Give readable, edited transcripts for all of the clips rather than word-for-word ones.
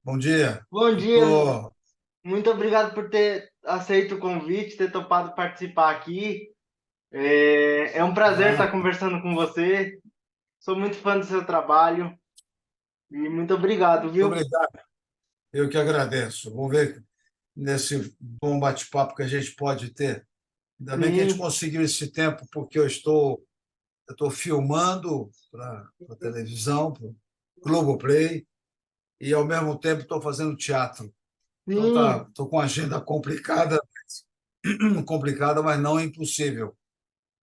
Bom dia. Bom Eu dia, tô... muito obrigado por ter aceito o convite, ter topado participar aqui. É um prazer Ah, estar conversando com você. Sou muito fã do seu trabalho e muito obrigado, muito viu? obrigado. Eu que agradeço. Vamos ver nesse bom bate-papo que a gente pode ter. Ainda bem que a gente Sim, conseguiu esse tempo, porque eu estou filmando para a televisão, para o Globoplay, e ao mesmo tempo estou fazendo teatro. Então sim, estou com uma agenda complicada, complicada, mas não impossível.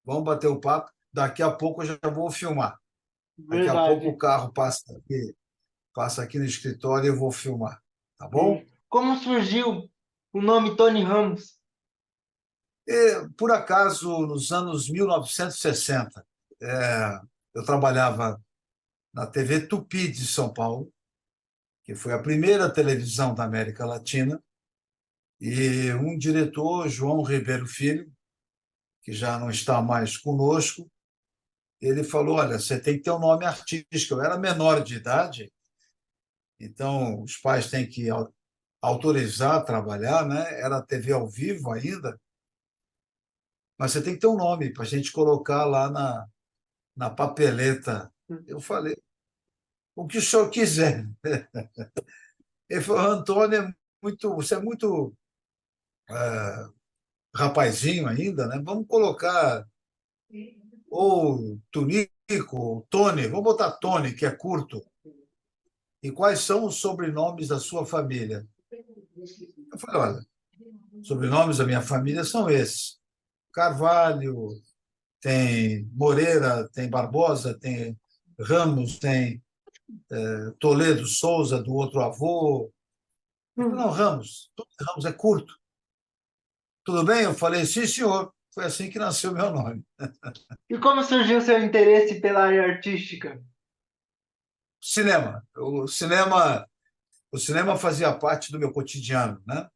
Vamos bater o papo. Daqui a pouco eu já vou filmar. Daqui a pouco o verdade. carro passa aqui no escritório e eu vou filmar. Tá bom? Sim. Como surgiu o nome Tony Ramos? Por acaso, nos anos 1960, eu trabalhava na TV Tupi de São Paulo, que foi a primeira televisão da América Latina, e um diretor, João Ribeiro Filho, que já não está mais conosco, ele falou: Olha, você tem que ter um nome artístico. Eu era menor de idade, então os pais têm que autorizar a trabalhar, né? Era TV ao vivo ainda, mas você tem que ter um nome para a gente colocar lá na papeleta. Eu falei: O que o senhor quiser. Ele falou: Antônio, você é muito rapazinho ainda, né? Vamos colocar ou Tunico, ou Tony, vamos botar Tony, que é curto. E quais são os sobrenomes da sua família? Eu falei: Olha, sobrenomes da minha família são esses. Carvalho, tem Moreira, tem Barbosa, tem Ramos, tem Toledo Souza, do outro avô. Ele falou: Não, Ramos, Ramos é curto. Tudo bem? Eu falei: Sim, senhor. Foi assim que nasceu o meu nome. E como surgiu seu interesse pela área artística? Cinema. O cinema fazia parte do meu cotidiano, né?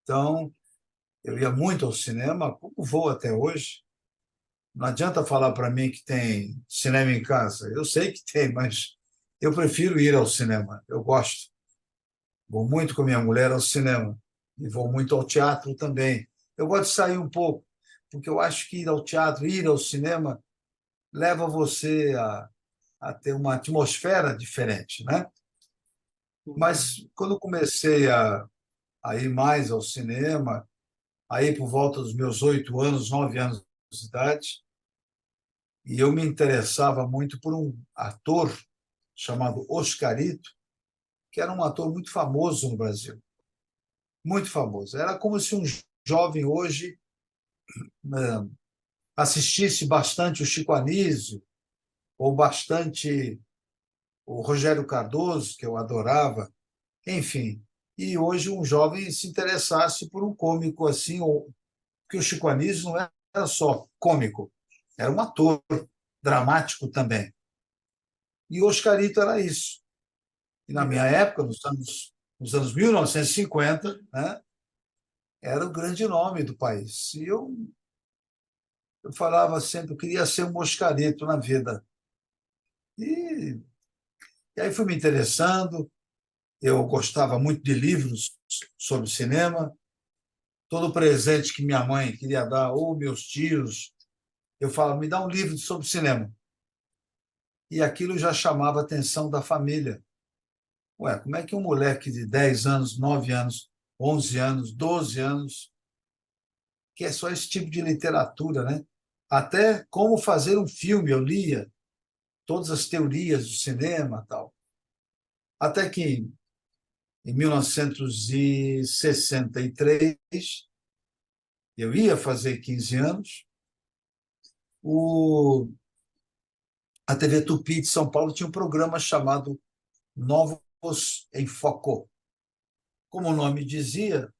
Então, eu ia muito ao cinema, como vou até hoje. Não adianta falar para mim que tem cinema em casa. Eu sei que tem, mas eu prefiro ir ao cinema. Eu gosto. Vou muito com minha mulher ao cinema e vou muito ao teatro também. Eu gosto de sair um pouco, porque eu acho que ir ao teatro, ir ao cinema, leva você a ter uma atmosfera diferente, né? Mas quando eu comecei a ir mais ao cinema, aí por volta dos meus 8 anos, 9 anos de idade, e eu me interessava muito por um ator chamado Oscarito, que era um ator muito famoso no Brasil, muito famoso. Era como se um jovem hoje assistisse bastante o Chico Anísio, ou bastante o Rogério Cardoso, que eu adorava, enfim. E hoje um jovem se interessasse por um cômico assim, porque o Chico Anísio não era só cômico, era um ator dramático também. E o Oscarito era isso. E na minha época, nos anos 1950, né, era o grande nome do país. E eu falava sempre, eu queria ser um Oscarito na vida. E, e aí fui me interessando, eu gostava muito de livros sobre cinema, todo presente que minha mãe queria dar, ou meus tios, eu falava: me dá um livro sobre cinema. E aquilo já chamava a atenção da família. Ué, como é que um moleque de 10 anos, 9 anos, 11 anos, 12 anos, que é só esse tipo de literatura, né? Até como fazer um filme, eu lia todas as teorias do cinema, tal. Até que em 1963, eu ia fazer 15 anos, o, a TV Tupi de São Paulo tinha um programa chamado Novos em Foco. Como o nome dizia,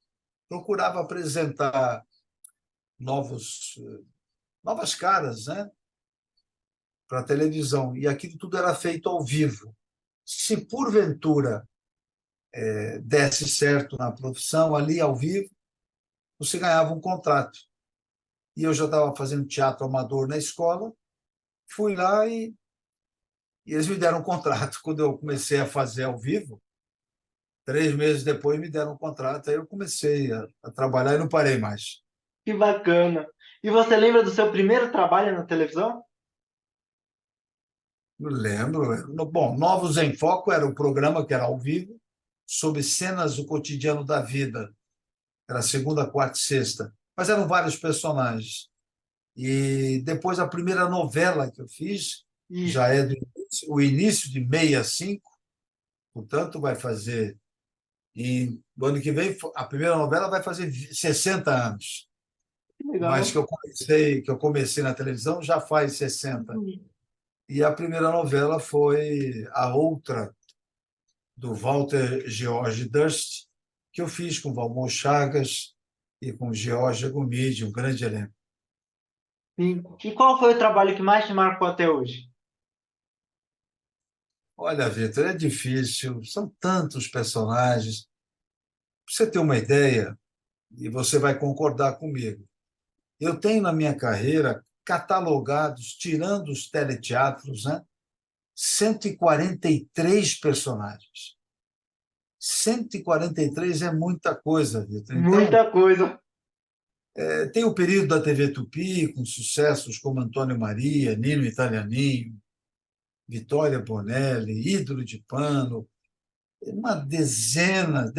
procurava apresentar novos, novas caras, né, para a televisão. E aquilo tudo era feito ao vivo. Se porventura desse certo na profissão, ali ao vivo, você ganhava um contrato. E eu já estava fazendo teatro amador na escola, fui lá e eles me deram um contrato. Quando eu comecei a fazer ao vivo, 3 meses depois me deram um contrato, aí eu comecei a trabalhar e não parei mais. Que bacana. E você lembra do seu primeiro trabalho na televisão? Lembro. Bom, Novos em Foco era o programa que era ao vivo, sobre cenas do cotidiano da vida. Era segunda, quarta e sexta. Mas eram vários personagens. E depois a primeira novela que eu fiz, já Isso. é o início de 65, portanto, vai fazer. E no ano que vem, a primeira novela vai fazer 60 anos. Que Mas legal. que eu comecei na televisão já faz 60. E a primeira novela foi A Outra, do Walter George Durst, que eu fiz com Valmor Chagas e com George Gomide, um grande elenco. Sim. E qual foi o trabalho que mais te marcou até hoje? Olha, Vitor, é difícil, são tantos personagens. Para você ter uma ideia, e você vai concordar comigo, eu tenho na minha carreira catalogados, tirando os teleteatros, né, 143 personagens. 143 é muita coisa, Vitor. Então, Muita coisa. tem o período da TV Tupi, com sucessos como Antônio Maria, Nino Italianinho, Vitória Bonelli, Ídolo de Pano, uma dezenas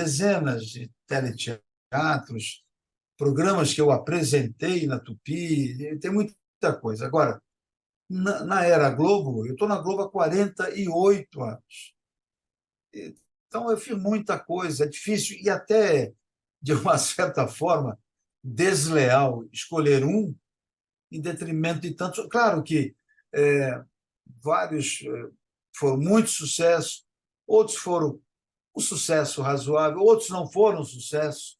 de teleteatros, programas que eu apresentei na Tupi, tem muita coisa. Agora, na era Globo, eu estou na Globo há 48 anos. Então, eu fiz muita coisa, é difícil e até, de uma certa forma, desleal escolher um em detrimento de tantos. Claro que vários foram muito sucesso, outros foram um sucesso razoável, outros não foram sucesso,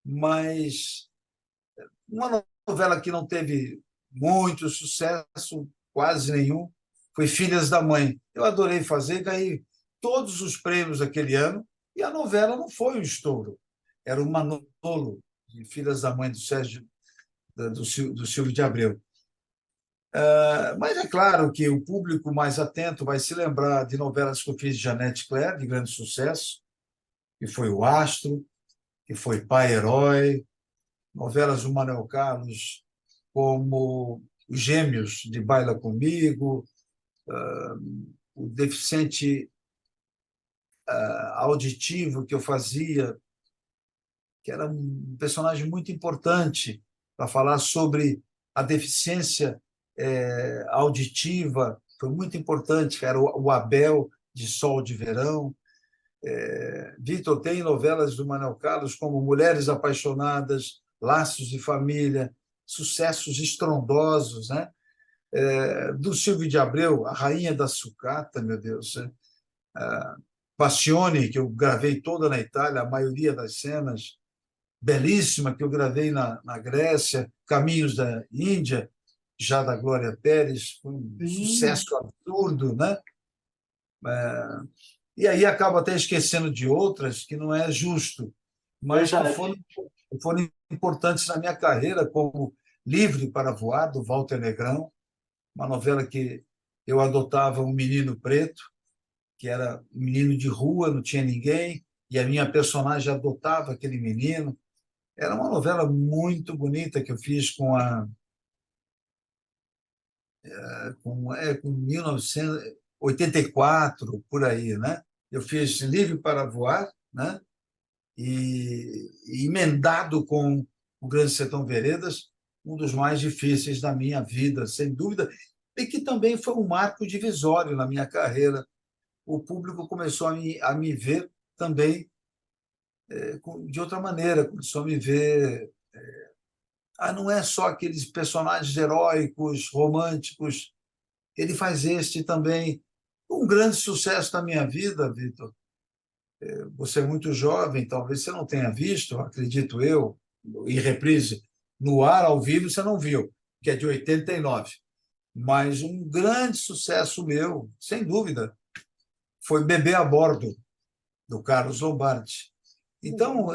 mas uma novela que não teve muito sucesso, quase nenhum, foi Filhas da Mãe. Eu adorei fazer, ganhei todos os prêmios daquele ano, e a novela não foi um estouro. Era o Manolo, de Filhas da Mãe, do Silvio de Abreu. Mas é claro que o público mais atento vai se lembrar de novelas que eu fiz de Janete Claire, de grande sucesso, que foi O Astro, que foi Pai Herói, novelas do Manuel Carlos, como Os Gêmeos de Baila Comigo, o deficiente auditivo que eu fazia, que era um personagem muito importante para falar sobre a deficiência auditiva, foi muito importante, que era o Abel, de Sol de Verão. Vitor, tem novelas do Manuel Carlos como Mulheres Apaixonadas, Laços de Família, sucessos estrondosos, né? Do Silvio de Abreu, A Rainha da Sucata, meu Deus, né? Passione, que eu gravei toda na Itália, a maioria das cenas, Belíssima, que eu gravei na Grécia, Caminhos da Índia, já da Glória Pérez, foi um Sim, sucesso absurdo, né? E aí acabo até esquecendo de outras que não é justo, mas que verdade. foram importantes na minha carreira, como Livre para Voar, do Walter Negrão, uma novela que eu adotava um menino preto, que era um menino de rua, não tinha ninguém, e a minha personagem adotava aquele menino. Era uma novela muito bonita que eu fiz com 1984, por aí, né? Eu fiz Livre para Voar, né? E emendado com o Grande Sertão Veredas, um dos mais difíceis da minha vida, sem dúvida, e que também foi um marco divisório na minha carreira. O público começou a me ver também de outra maneira, começou a me ver. Não é só aqueles personagens heróicos, românticos, ele faz este também. Um grande sucesso da minha vida, Vitor. Você é muito jovem, talvez você não tenha visto, acredito eu, em reprise, no ar, ao vivo, você não viu, que é de 89. Mas um grande sucesso meu, sem dúvida, foi Bebê a Bordo, do Carlos Lombardi. Então,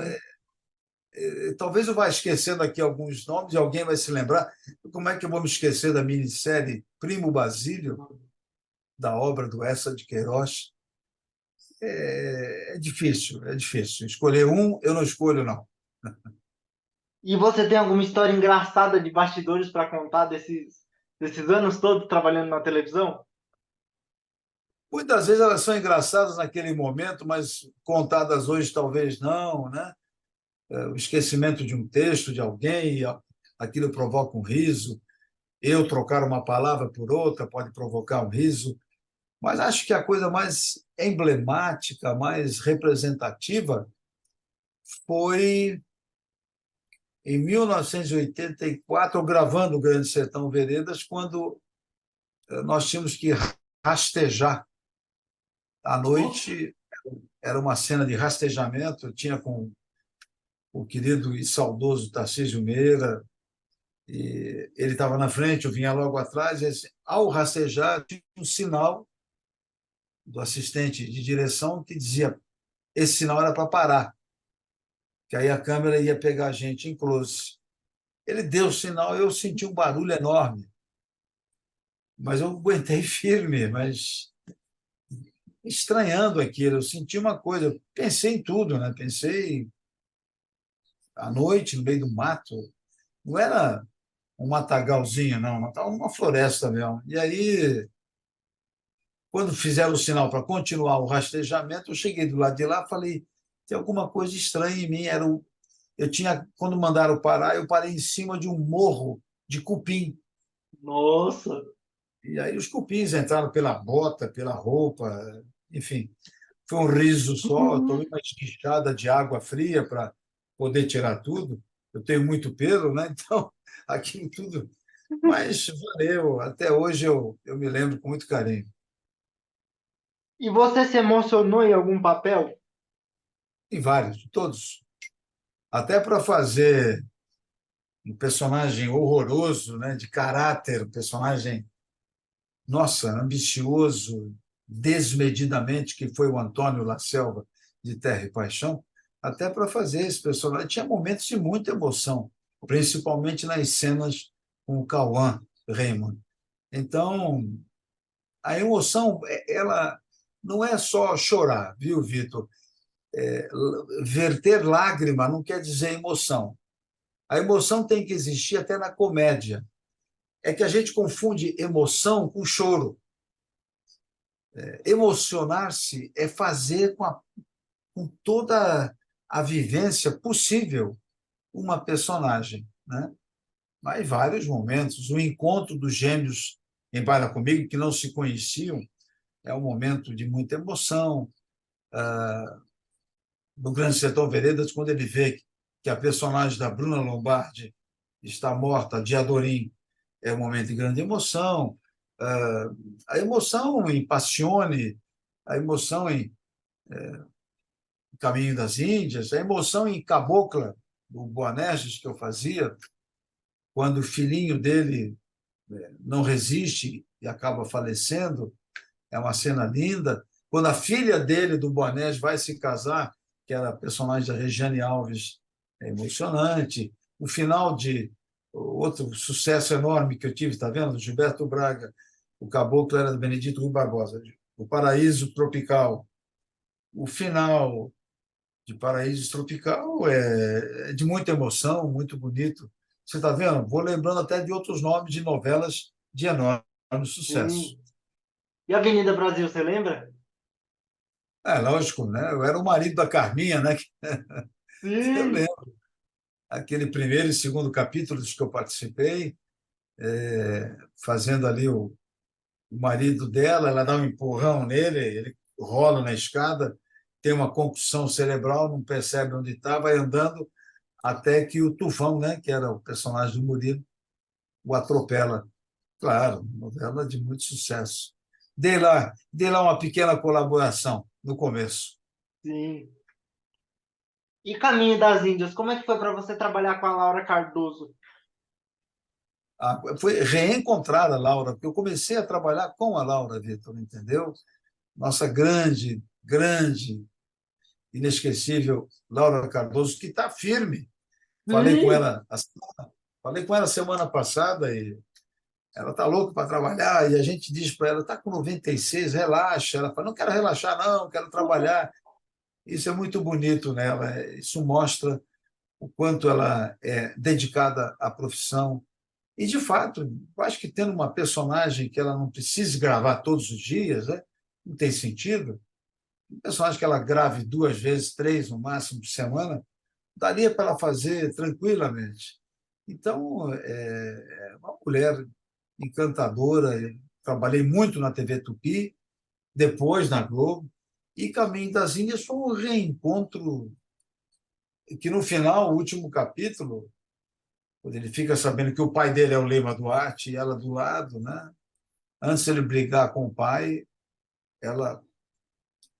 talvez eu vá esquecendo aqui alguns nomes, e alguém vai se lembrar. Como é que eu vou me esquecer da minissérie Primo Basílio, da obra do Essa de Queiroz? É difícil, é difícil. Escolher um, eu não escolho, não. E você tem alguma história engraçada de bastidores para contar desses anos todos trabalhando na televisão? Muitas vezes elas são engraçadas naquele momento, mas contadas hoje talvez não, né? O esquecimento de um texto de alguém, aquilo provoca um riso. Eu trocar uma palavra por outra pode provocar um riso. Mas acho que a coisa mais emblemática, mais representativa, foi em 1984, eu gravando o Grande Sertão Veredas, quando nós tínhamos que rastejar à Nossa. noite. Era uma cena de rastejamento, eu tinha com o querido e saudoso Tarcísio Meira, e ele estava na frente, eu vinha logo atrás, e assim, ao rastejar, tinha um sinal do assistente de direção que dizia esse sinal era para parar, que aí a câmera ia pegar a gente em close. Ele deu o sinal, eu senti um barulho enorme, mas eu aguentei firme, mas estranhando aquilo, eu senti uma coisa, eu pensei em tudo, né? Pensei à noite, no meio do mato, não era um matagalzinho, não, estava numa floresta mesmo. E aí, quando fizeram o sinal para continuar o rastejamento, eu cheguei do lado de lá e falei, tem alguma coisa estranha em mim. Eu tinha, quando mandaram parar, eu parei em cima de um morro de cupim. Nossa. E aí os cupins entraram pela bota, pela roupa, enfim. Foi um riso só, eu tomei uma esguichada de água fria para poder tirar tudo. Eu tenho muito pelo, né? Então, aquilo tudo. Mas valeu, até hoje eu me lembro com muito carinho. E você se emocionou em algum papel? Em vários, todos. Até para fazer um personagem horroroso, né, de caráter, um personagem, nossa, ambicioso, desmedidamente, que foi o Antônio La Selva, de Terra e Paixão, até para fazer esse personagem. Tinha momentos de muita emoção, principalmente nas cenas com o Cauã Raymond. Então, a emoção, ela não é só chorar, viu, Vitor? Verter lágrima não quer dizer emoção. A emoção tem que existir até na comédia. É que a gente confunde emoção com choro. Emocionar-se é fazer com toda a vivência possível uma personagem, né? Mas em vários momentos, o encontro dos gêmeos em Baila Comigo, que não se conheciam, é um momento de muita emoção. No Grande Sertão Veredas, quando ele vê que a personagem da Bruna Lombardi está morta, de Adorim, é um momento de grande emoção. A emoção em Passione, a emoção em Caminho das Índias, a emoção em Cabocla, do Boanerges, que eu fazia, quando o filhinho dele não resiste e acaba falecendo, é uma cena linda. Quando a filha dele, do Boanerges, vai se casar, que era a personagem da Regiane Alves, é emocionante. O final de outro sucesso enorme que eu tive, está vendo? Gilberto Braga, o Caboclo era do Benedito Rui Barbosa, o Paraíso Tropical. O final de Paraíso Tropical é de muita emoção, muito bonito. Você está vendo? Vou lembrando até de outros nomes de novelas de enorme sucesso. Sim. E Avenida Brasil, você lembra? É lógico, né? Eu era o marido da Carminha, né? Eu Sim. lembro. Aquele primeiro e segundo capítulos que eu participei, fazendo ali o marido dela, ela dá um empurrão nele, ele rola na escada, tem uma concussão cerebral, não percebe onde está, vai andando até que o Tufão, né, que era o personagem do Murilo, o atropela. Claro, novela de muito sucesso. Dei lá uma pequena colaboração no começo. Sim. E Caminho das Índias, como é que foi para você trabalhar com a Laura Cardoso? Foi reencontrar a Laura, porque eu comecei a trabalhar com a Laura, Vitor, entendeu? Nossa grande, grande, inesquecível Laura Cardoso, que está firme. Falei com Sim. ela, falei com ela semana passada e Ela está louca para trabalhar e a gente diz para ela, está com 96, relaxa. Ela fala, não quero relaxar, não, quero trabalhar. Isso é muito bonito nela. Isso mostra o quanto ela é dedicada à profissão. E, de fato, eu acho que tendo uma personagem que ela não precise gravar todos os dias, né? Não tem sentido. Um personagem que ela grave 2 vezes, 3 no máximo por semana, daria para ela fazer tranquilamente. Então, é uma mulher encantadora. Eu trabalhei muito na TV Tupi, depois na Globo, e Caminho das Índias foi um reencontro que, no final, o último capítulo, quando ele fica sabendo que o pai dele é o Lema Duarte e ela do lado, né? Antes de ele brigar com o pai, ela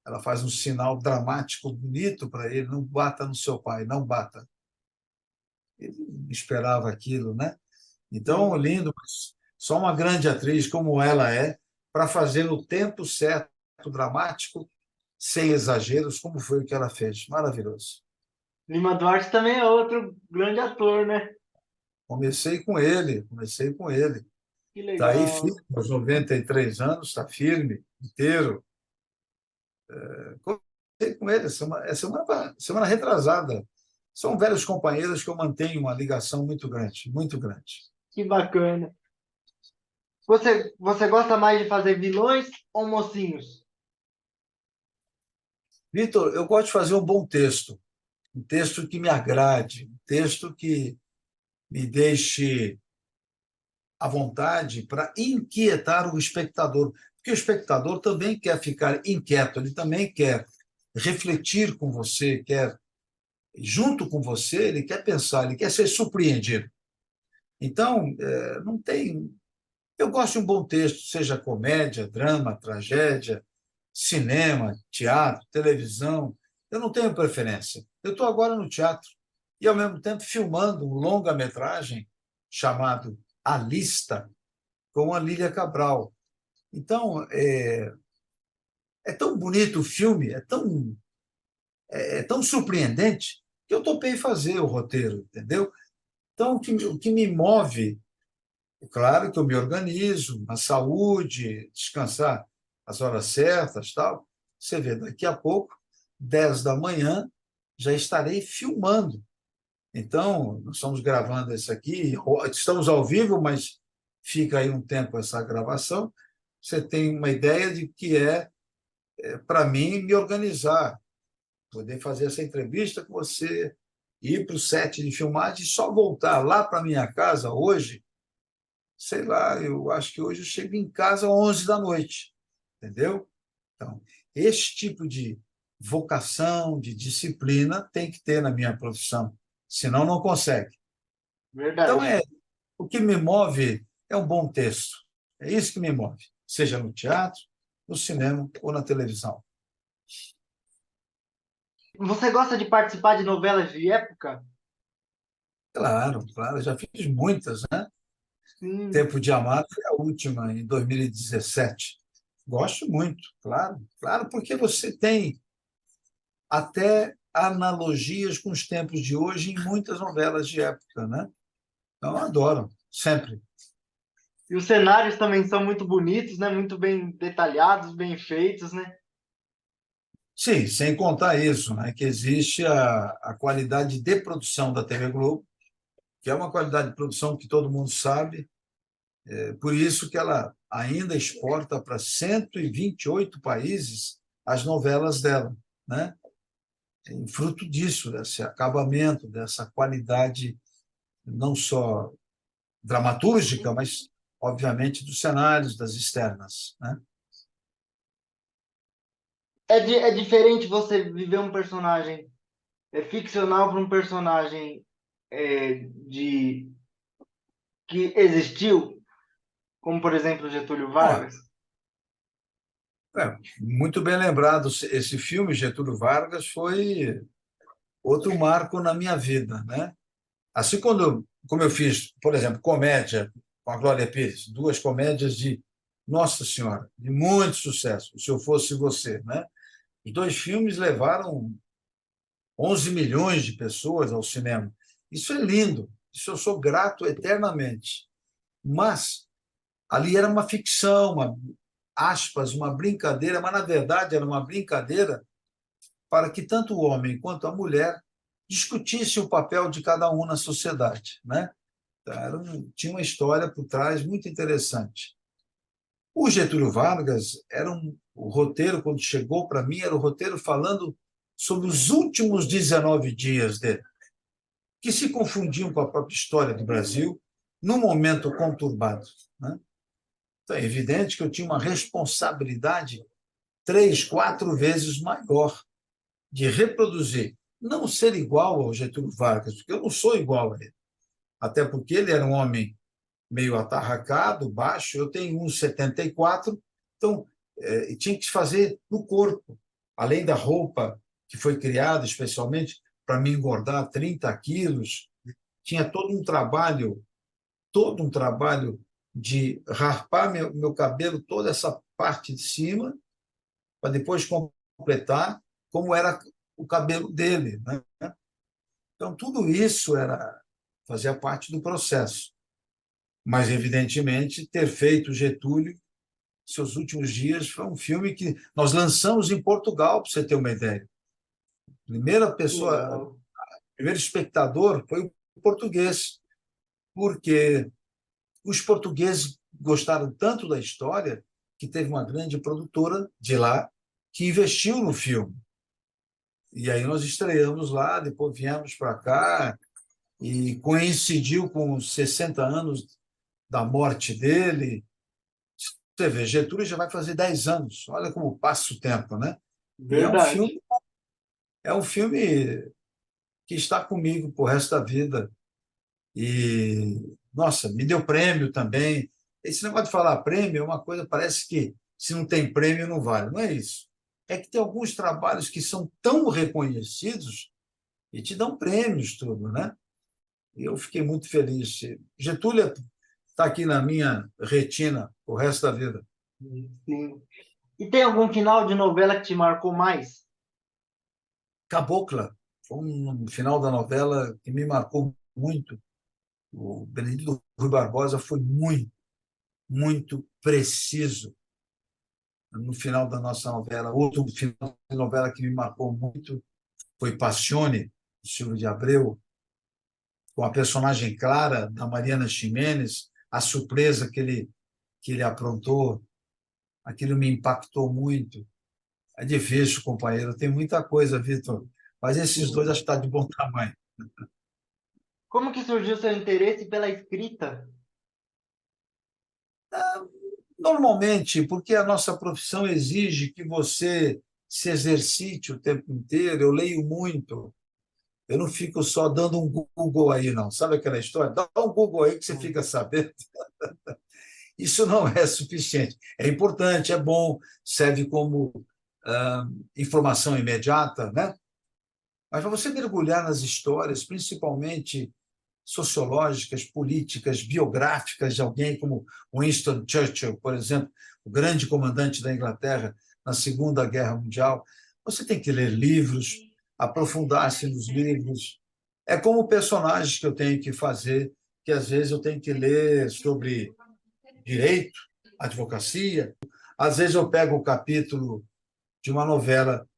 ela faz um sinal dramático bonito para ele, não bata no seu pai, não bata. Ele não esperava aquilo, né? Então, Sim. lindo, mas só uma grande atriz como ela é, para fazer no tempo certo, dramático, sem exageros, como foi o que ela fez. Maravilhoso. Lima Duarte também é outro grande ator, né? Comecei com ele, comecei com ele. Que Está aí firme, legal. aos 93 anos, está firme, inteiro. Comecei com ele semana retrasada. São velhos companheiros que eu mantenho uma ligação muito grande, muito grande. Que bacana. Você gosta mais de fazer vilões ou mocinhos? Vitor, eu gosto de fazer um texto que me agrade, um texto que me deixe à vontade para inquietar o espectador, porque o espectador também quer ficar inquieto, ele também quer refletir com você, quer junto com você, ele quer pensar, ele quer ser surpreendido. Então, não tem. Eu gosto de um bom texto, seja comédia, drama, tragédia, cinema, teatro, televisão. Eu não tenho preferência. Eu estou agora no teatro e, ao mesmo tempo, filmando um longa-metragem chamado A Lista, com a Lília Cabral. Então, é tão bonito o filme, é tão surpreendente, que eu topei fazer o roteiro, entendeu? Então, o que me move, é claro que eu me organizo, a saúde, descansar as horas certas, tal. Você vê, daqui a pouco, 10 da manhã, já estarei filmando. Então, nós estamos gravando isso aqui, estamos ao vivo, mas fica aí um tempo essa gravação. Você tem uma ideia de que para mim, me organizar, poder fazer essa entrevista com você, ir para o set de filmagem e só voltar lá para minha casa hoje, sei lá, eu acho que hoje eu chego em casa às 11 da noite, entendeu? Então, esse tipo de vocação, de disciplina tem que ter na minha profissão, senão não consegue. Então, Verdade. o que me move é um bom texto. É isso que me move, seja no teatro, no cinema ou na televisão. Você gosta de participar de novelas de época? Claro, claro, já fiz muitas, né? Sim. Tempo de Amar foi a última, em 2017. Gosto muito, claro, claro, porque você tem até analogias com os tempos de hoje em muitas novelas de época, né? Então, eu adoro, sempre. E os cenários também são muito bonitos, né? Muito bem detalhados, bem feitos, né? Sim, sem contar isso, né? Que existe a qualidade de produção da TV Globo, que é uma qualidade de produção que todo mundo sabe, por isso que ela ainda exporta para 128 países as novelas dela, né? Fruto disso, desse acabamento, dessa qualidade não só dramatúrgica, mas, obviamente, dos cenários, das externas, né? É diferente você viver um personagem ficcional para um personagem de que existiu, como por exemplo Getúlio Ó, Vargas. muito bem lembrado, esse filme, Getúlio Vargas, foi outro marco na minha vida, né? Assim, como eu fiz, por exemplo, comédia com a Glória Pires, duas comédias de Nossa Senhora, de muito sucesso, Se Eu Fosse Você, né? Os dois filmes levaram 11 milhões de pessoas ao cinema. Isso é lindo, isso eu sou grato eternamente. Mas Ali era uma ficção, aspas, uma brincadeira, mas na verdade era uma brincadeira para que tanto o homem quanto a mulher discutissem o papel de cada um na sociedade, né? Então, tinha uma história por trás muito interessante. O Getúlio Vargas o roteiro, quando chegou para mim, era o roteiro falando sobre os últimos 19 dias dele, que se confundiam com a própria história do Brasil num momento conturbado, né? Então, é evidente que eu tinha uma responsabilidade 3, 4 vezes maior de reproduzir, não ser igual ao Getúlio Vargas, porque eu não sou igual a ele, até porque ele era um homem meio atarracado, baixo, eu tenho 1,74, então tinha que fazer no corpo, além da roupa que foi criada especialmente para me engordar 30 quilos, tinha todo um trabalho de raspar meu cabelo, toda essa parte de cima, para depois completar como era o cabelo dele, né? Então, tudo isso fazia parte do processo. Mas, evidentemente, ter feito Getúlio, seus últimos dias, foi um filme que nós lançamos em Portugal, para você ter uma ideia. Legal. Primeiro espectador foi o português, porque os portugueses gostaram tanto da história que teve uma grande produtora de lá que investiu no filme. E aí nós estreamos lá, depois viemos para cá e coincidiu com os 60 anos da morte dele. Você vê, Getúlio já vai fazer 10 anos. Olha como passa o tempo, né? E Verdade. é um filme que está comigo por resto da vida. E, nossa, me deu prêmio também. Esse negócio de falar prêmio é uma coisa, parece que se não tem prêmio não vale. Não é isso. É que tem alguns trabalhos que são tão reconhecidos e te dão prêmios, tudo, né? E eu fiquei muito feliz. Getúlio está aqui na minha retina o resto da vida. Sim. E tem algum final de novela que te marcou mais? Cabocla foi um final da novela que me marcou muito. O Benedito Rui Barbosa foi muito, muito preciso no final da nossa novela. Outro final de novela que me marcou muito foi Passione, do Silvio de Abreu, com a personagem Clara, da Mariana Ximenes, a surpresa que ele aprontou, aquilo me impactou muito. É difícil, companheiro, tem muita coisa, Vitor, mas esses dois acho que está de bom tamanho. Como que surgiu seu interesse pela escrita? Normalmente, porque a nossa profissão exige que você se exercite o tempo inteiro, eu leio muito, eu não fico só dando um Google aí, não. Sabe aquela história? Dá um Google aí que você fica sabendo. Isso não é suficiente. É importante, é bom, serve como informação imediata, né? Mas para você mergulhar nas histórias, principalmente sociológicas, políticas, biográficas de alguém como Winston Churchill, por exemplo, o grande comandante da Inglaterra na Segunda Guerra Mundial, você tem que ler livros, aprofundar-se nos livros. É como personagens que eu tenho que fazer, que às vezes eu tenho que ler sobre direito, advocacia. Às vezes eu pego o capítulo de uma novela,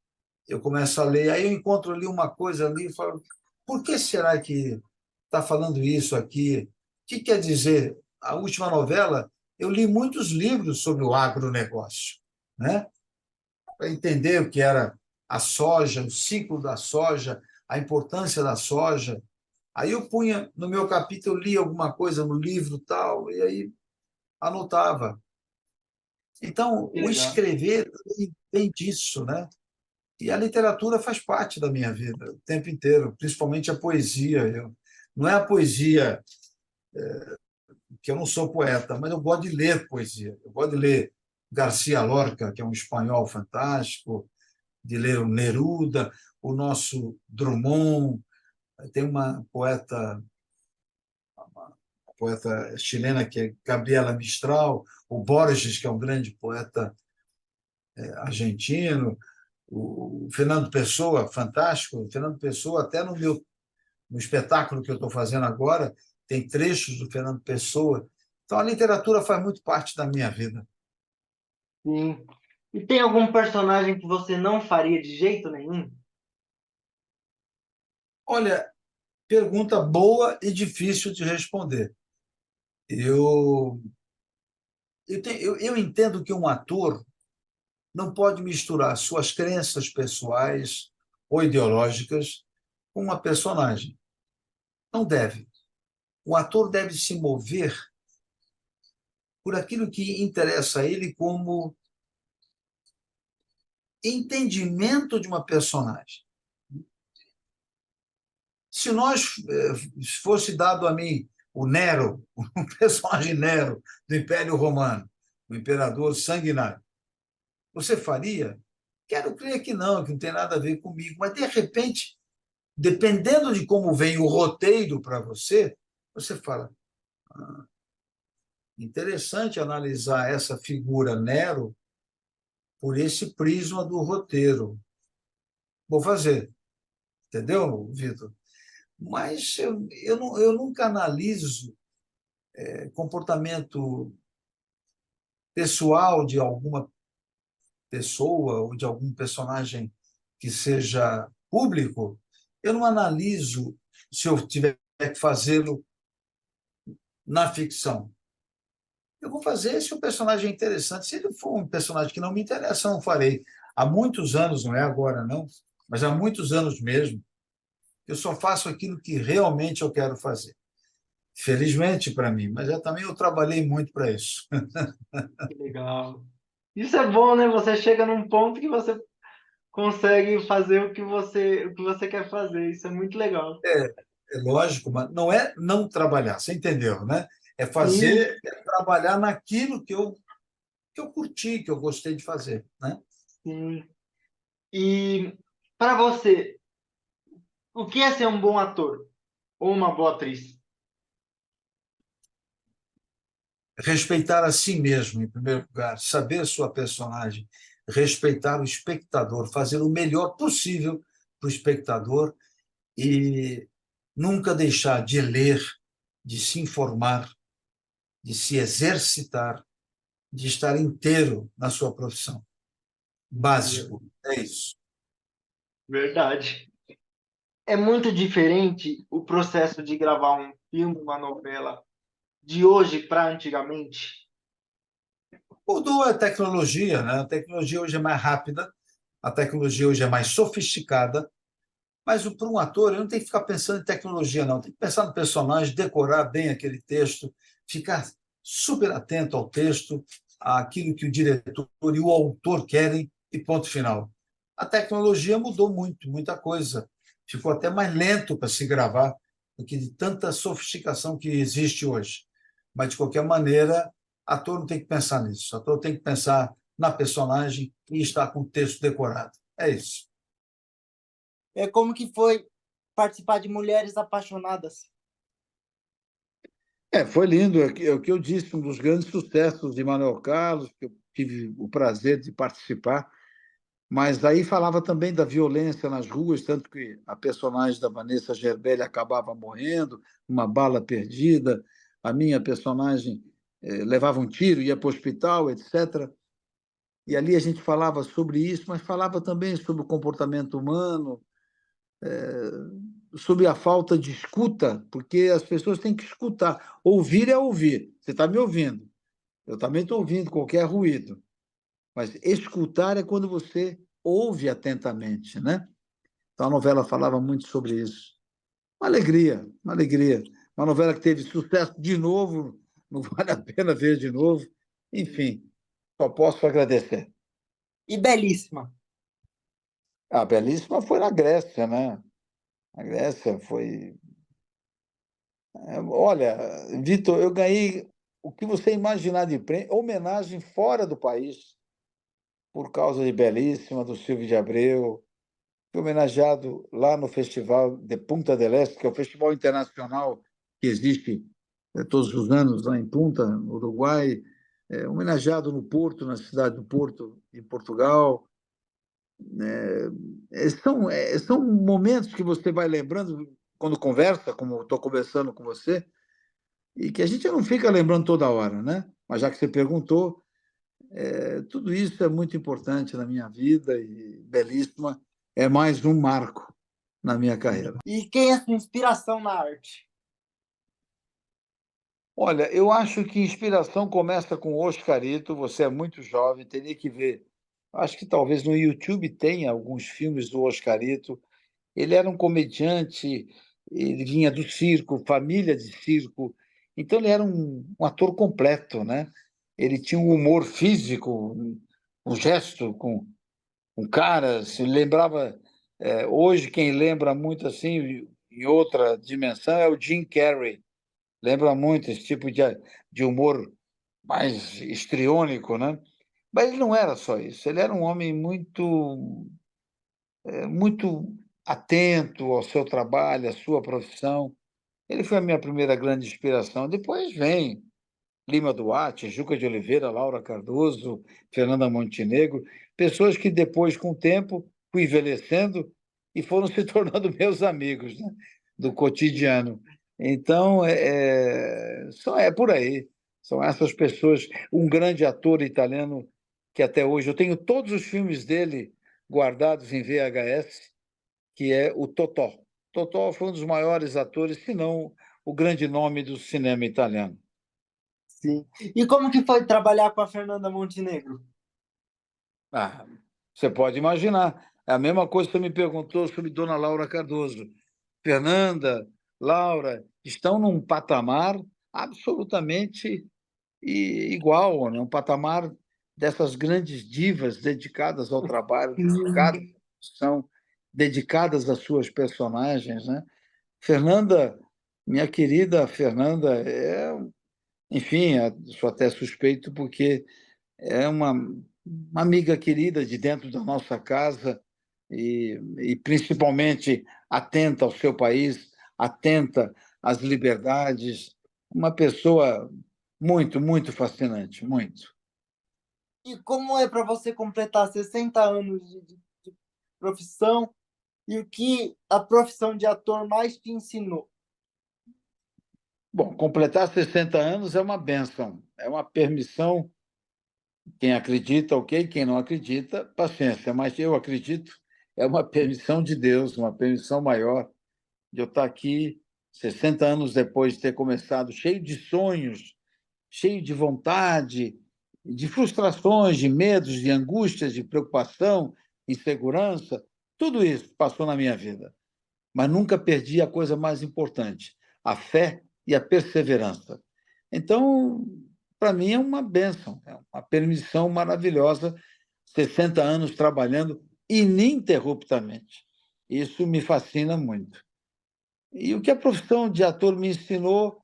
eu começo a ler, aí eu encontro ali uma coisa ali e falo, por que será que está falando isso aqui? O que quer dizer? A última novela, eu li muitos livros sobre o agronegócio, né? Para entender o que era a soja, o ciclo da soja, a importância da soja. Aí eu punha no meu capítulo, eu li alguma coisa no livro tal, e aí anotava. Então, Que o legal. escrever vem disso, né? E a literatura faz parte da minha vida o tempo inteiro, principalmente a poesia. Não é a poesia, que eu não sou poeta, mas eu gosto de ler poesia. Eu gosto de ler Garcia Lorca, que é um espanhol fantástico, de ler o Neruda, o nosso Drummond. Tem uma poeta chilena que é Gabriela Mistral, o Borges, que é um grande poeta argentino, o Fernando Pessoa, fantástico. O Fernando Pessoa, até no espetáculo que eu estou fazendo agora, tem trechos do Fernando Pessoa Então, a literatura faz muito parte da minha vida. Sim. E tem algum personagem que você não faria de jeito nenhum? Olha, pergunta boa e difícil de responder. Eu, eu entendo que um ator não pode misturar suas crenças pessoais ou ideológicas com uma personagem. Não deve. O ator deve se mover por aquilo que interessa a ele como entendimento de uma personagem. Se nós fosse dado a mim o Nero, o personagem Nero do Império Romano, o imperador sanguinário, você faria? Quero crer que não tem nada a ver comigo, mas de repente, dependendo de como vem o roteiro para você, você fala, interessante analisar essa figura Nero por esse prisma do roteiro. Vou fazer, entendeu, Vitor? Mas eu nunca analiso comportamento pessoal de alguma pessoa ou de algum personagem que seja público, eu não analiso se eu tiver que fazê-lo na ficção. Eu vou fazer se o personagem é interessante. Se ele for um personagem que não me interessa, eu não farei. Há muitos anos, não é agora, não, mas há muitos anos mesmo, eu só faço aquilo que realmente eu quero fazer. Felizmente para mim, mas também eu trabalhei muito para isso. Que legal. Isso é bom, né? Você chega num ponto que você consegue fazer o que você quer fazer. Isso é muito legal. É lógico, mas não é não trabalhar, você entendeu, né? É Sim, fazer, é trabalhar naquilo que eu curti, que eu gostei de fazer, né? sim. E para você, o que é ser um bom ator ou uma boa atriz? Respeitar a si mesmo, em primeiro lugar, saber sua personagem, respeitar o espectador, fazer o melhor possível para o espectador e nunca deixar de ler, de se informar, de se exercitar, de estar inteiro na sua profissão. Básico, é isso. Verdade. É muito diferente o processo de gravar um filme, uma novela, de hoje para antigamente. Mudou a tecnologia, né? A tecnologia hoje é mais rápida, a tecnologia hoje é mais sofisticada, mas para um ator, ele não tem que ficar pensando em tecnologia, não. Tem que pensar no personagem, decorar bem aquele texto, ficar super atento ao texto, àquilo que o diretor e o autor querem, e ponto final. A tecnologia mudou muito, muita coisa. Ficou até mais lento para se gravar do que de tanta sofisticação que existe hoje. Mas, de qualquer maneira, ator não tem que pensar nisso. Ator tem que pensar na personagem e estar com o texto decorado. É isso. É como que foi participar de Mulheres Apaixonadas. Foi lindo. É o que eu disse, um dos grandes sucessos de Manuel Carlos, que eu tive o prazer de participar. Mas aí falava também da violência nas ruas, tanto que a personagem da Vanessa Gerbelli acabava morrendo, uma bala perdida, a minha personagem levava um tiro, ia para o hospital, etc. E ali a gente falava sobre isso, mas falava também sobre o comportamento humano, sobre a falta de escuta, porque as pessoas têm que escutar. Ouvir é ouvir. Você está me ouvindo. Eu também estou ouvindo qualquer ruído. Mas escutar é quando você ouve atentamente, né? Então a novela falava muito sobre isso. Uma alegria, uma alegria. Uma novela que teve sucesso de novo, não vale a pena ver de novo. Enfim, só posso agradecer. E Belíssima. A Belíssima foi na Grécia, né? A Grécia foi. Olha, Vitor, eu ganhei o que você imaginar de prêmio, homenagem fora do país, por causa de Belíssima, do Silvio de Abreu. Fui homenageado lá no Festival de Punta del Este, que é o festival internacional que existe todos os anos lá em Punta, no Uruguai. Homenageado no Porto, na cidade do Porto, em Portugal. São momentos que você vai lembrando quando conversa, como estou conversando com você, e que a gente não fica lembrando toda hora, né? Mas já que você perguntou, tudo isso é muito importante na minha vida e belíssima. É mais um marco na minha carreira. E quem é a sua inspiração na arte? Olha, eu acho que inspiração começa com o Oscarito. Você é muito jovem, teria que ver. Acho que talvez no YouTube tenha alguns filmes do Oscarito. Ele era um comediante, ele vinha do circo, família de circo, então ele era um ator completo, né? Ele tinha um humor físico, um gesto com caras, ele lembrava. Hoje, quem lembra muito assim, em outra dimensão, é o Jim Carrey. Lembra muito esse tipo de humor mais histriônico, né? Mas ele não era só isso, ele era um homem muito atento ao seu trabalho, à sua profissão. Ele foi a minha primeira grande inspiração. Depois vem Lima Duarte, Juca de Oliveira, Laura Cardoso, Fernanda Montenegro, pessoas que depois, com o tempo, fui envelhecendo e foram se tornando meus amigos, né? Do cotidiano. Então, só é por aí. São essas pessoas. Um grande ator italiano que até hoje eu tenho todos os filmes dele guardados em VHS, que é o Totò. Totò foi um dos maiores atores, se não o grande nome do cinema italiano. Sim. E como que foi trabalhar com a Fernanda Montenegro? Ah, você pode imaginar. É a mesma coisa que você me perguntou sobre Dona Laura Cardoso. Fernanda, Laura, estão num patamar absolutamente igual, né? Um patamar dessas grandes divas dedicadas ao trabalho, dedicadas à profissão, dedicadas às suas personagens, né? Fernanda, minha querida Fernanda, enfim, sou até suspeito porque é uma amiga querida de dentro da nossa casa e principalmente atenta ao seu país, atenta às liberdades, uma pessoa muito, muito fascinante, muito. E como é para você completar 60 anos de profissão e o que a profissão de ator mais te ensinou? Bom, completar 60 anos é uma bênção, é uma permissão. Quem acredita, ok, quem não acredita, paciência, mas eu acredito, é uma permissão de Deus, uma permissão maior de eu estar aqui 60 anos depois de ter começado, cheio de sonhos, cheio de vontade, de frustrações, de medos, de angústias, de preocupação, insegurança, tudo isso passou na minha vida. Mas nunca perdi a coisa mais importante, a fé e a perseverança. Então, para mim é uma bênção, é uma permissão maravilhosa, 60 anos trabalhando ininterruptamente. Isso me fascina muito. E o que a profissão de ator me ensinou,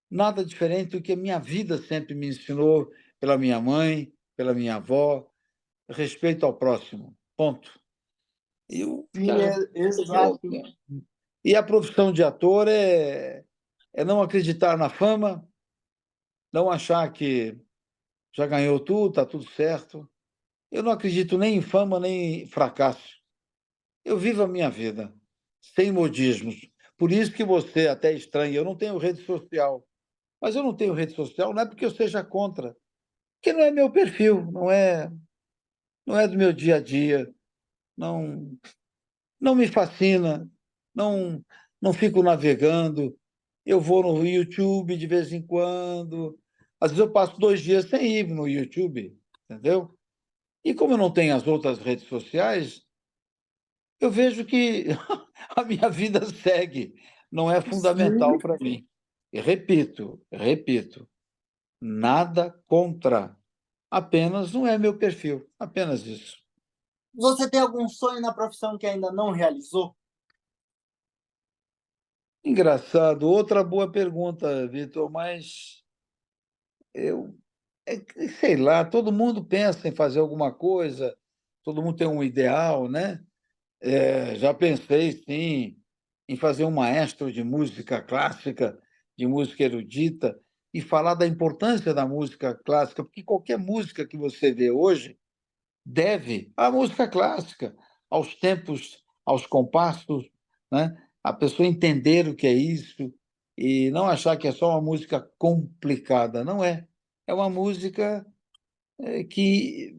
nada diferente do que a minha vida sempre me ensinou, pela minha mãe, pela minha avó, respeito ao próximo. Ponto. E Sim, exato. e a profissão de ator é não acreditar na fama, não achar que já ganhou tudo, está tudo certo. Eu não acredito nem em fama, nem em fracasso. Eu vivo a minha vida, sem modismos. Por isso que você até estranha, eu não tenho rede social. Mas eu não tenho rede social, não é porque eu seja contra, porque não é meu perfil, não é do meu dia a dia, não, não me fascina, não, não fico navegando. Eu vou no YouTube de vez em quando, às vezes eu passo 2 dias sem ir no YouTube, entendeu? E como eu não tenho as outras redes sociais, eu vejo que a minha vida segue, não é fundamental Sim. para mim. E repito, nada contra. Apenas não é meu perfil, apenas isso. Você tem algum sonho na profissão que ainda não realizou? Engraçado, outra boa pergunta, Vitor, mas eu, sei lá, todo mundo pensa em fazer alguma coisa, todo mundo tem um ideal, né? Já pensei, sim, em fazer um maestro de música clássica, de música erudita, e falar da importância da música clássica, porque qualquer música que você vê hoje deve à música clássica, aos tempos, aos compassos, né? A pessoa entender o que é isso e não achar que é só uma música complicada. Não é. É uma música que,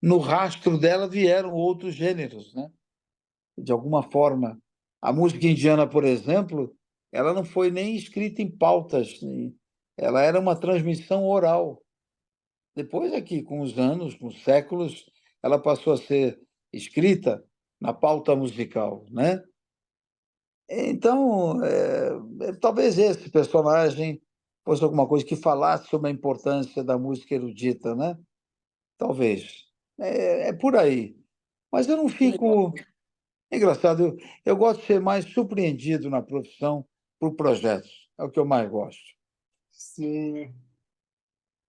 no rastro dela, vieram outros gêneros, né? De alguma forma. A música indiana, por exemplo, ela não foi nem escrita em pautas, ela era uma transmissão oral. Depois aqui, com os anos, com os séculos, ela passou a ser escrita na pauta musical, né? Então, talvez esse personagem fosse alguma coisa que falasse sobre a importância da música erudita, né? Talvez. É por aí. Mas eu não Que legal. fico. É engraçado, eu gosto de ser mais surpreendido na profissão por projetos. É o que eu mais gosto. Sim.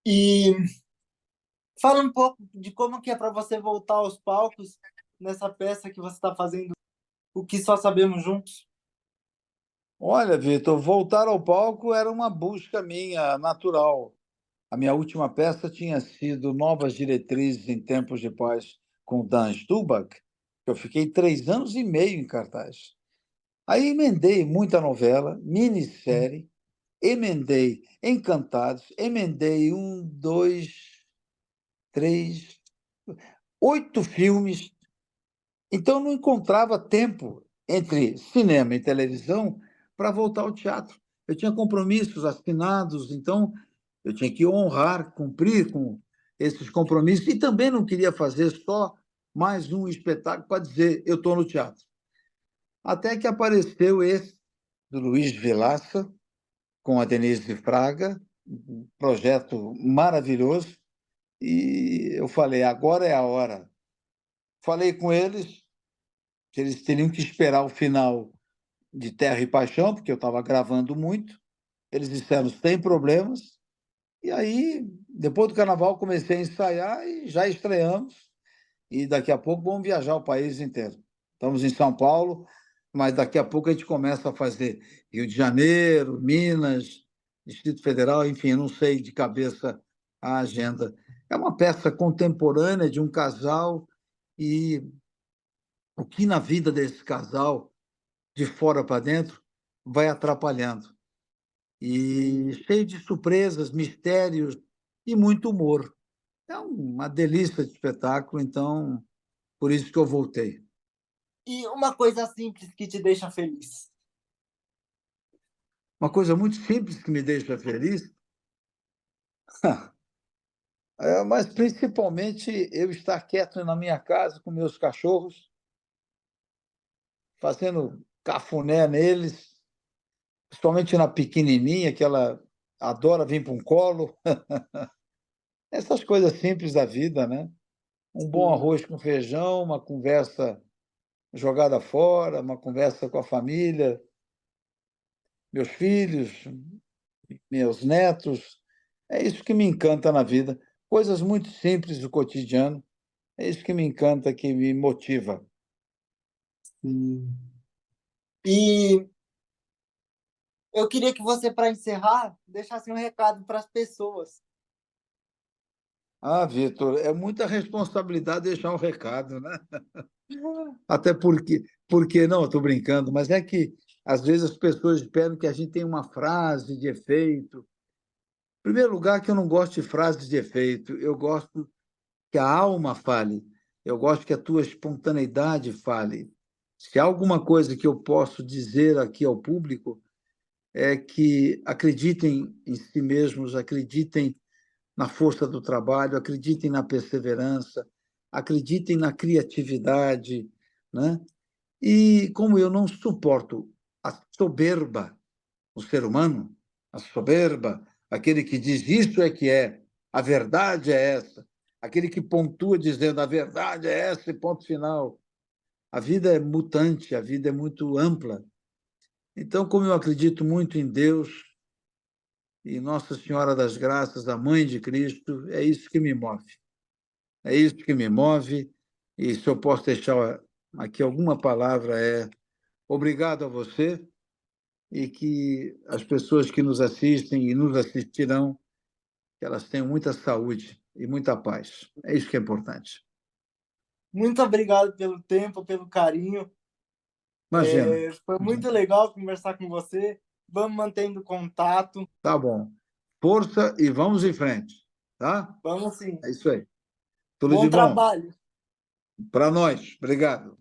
E fala um pouco de como que é para você voltar aos palcos nessa peça que você está fazendo, O que Só Sabemos Juntos. Olha, Vitor, voltar ao palco era uma busca minha, natural. A minha última peça tinha sido Novas Diretrizes em Tempos de Paz, com Dan Stubach, que eu fiquei 3 anos e meio em cartaz. Aí emendei muita novela, minissérie, emendei Encantados, emendei 8 filmes. Então não encontrava tempo entre cinema e televisão para voltar ao teatro. Eu tinha compromissos assinados, então eu tinha que honrar, cumprir com esses compromissos e também não queria fazer só mais um espetáculo para dizer eu estou no teatro. Até que apareceu esse do Luiz Vilaça, com a Denise Fraga, um projeto maravilhoso, e eu falei, agora é a hora. Falei com eles, que eles teriam que esperar o final de Terra e Paixão, porque eu estava gravando muito. Eles disseram, sem problemas. E aí, depois do carnaval, comecei a ensaiar e já estreamos. E daqui a pouco vamos viajar o país inteiro. Estamos em São Paulo, mas daqui a pouco a gente começa a fazer Rio de Janeiro, Minas, Distrito Federal, enfim, eu não sei de cabeça a agenda. É uma peça contemporânea de um casal e o que na vida desse casal, de fora para dentro, vai atrapalhando. E cheio de surpresas, mistérios e muito humor. É uma delícia de espetáculo, então, por isso que eu voltei. E uma coisa simples que te deixa feliz. Uma coisa muito simples que me deixa feliz, mas principalmente eu estar quieto na minha casa com meus cachorros, fazendo cafuné neles, principalmente na pequenininha, que ela adora vir para um colo. Essas coisas simples da vida, né? Um bom Sim. arroz com feijão, uma conversa jogada fora, uma conversa com a família, meus filhos, meus netos. É isso que me encanta na vida. Coisas muito simples do cotidiano. É isso que me encanta, que me motiva. Sim. E eu queria que você, para encerrar, deixasse um recado para as pessoas. Ah, Vitor, é muita responsabilidade deixar um recado, né? Até porque não, estou brincando, mas é que às vezes as pessoas esperam que a gente tenha uma frase de efeito. Em primeiro lugar, que eu não gosto de frases de efeito, eu gosto que a alma fale, eu gosto que a tua espontaneidade fale. Se há alguma coisa que eu posso dizer aqui ao público, é que acreditem em si mesmos, acreditem na força do trabalho, acreditem na perseverança, acreditem na criatividade, né? E como eu não suporto a soberba, o ser humano, a soberba, aquele que diz isso é que é, a verdade é essa, aquele que pontua dizendo a verdade é essa e ponto final. A vida é mutante, a vida é muito ampla. Então, como eu acredito muito em Deus e Nossa Senhora das Graças, a Mãe de Cristo, é isso que me move. É isso que me move. E se eu posso deixar aqui alguma palavra, é obrigado a você e que as pessoas que nos assistem e nos assistirão, que elas tenham muita saúde e muita paz. É isso que é importante. Muito obrigado pelo tempo, pelo carinho. Imagina. Foi muito legal conversar com você. Vamos mantendo contato. Tá bom. Força e vamos em frente, tá? Vamos sim. É isso aí. Tudo Bom de bom trabalho. para nós. Obrigado.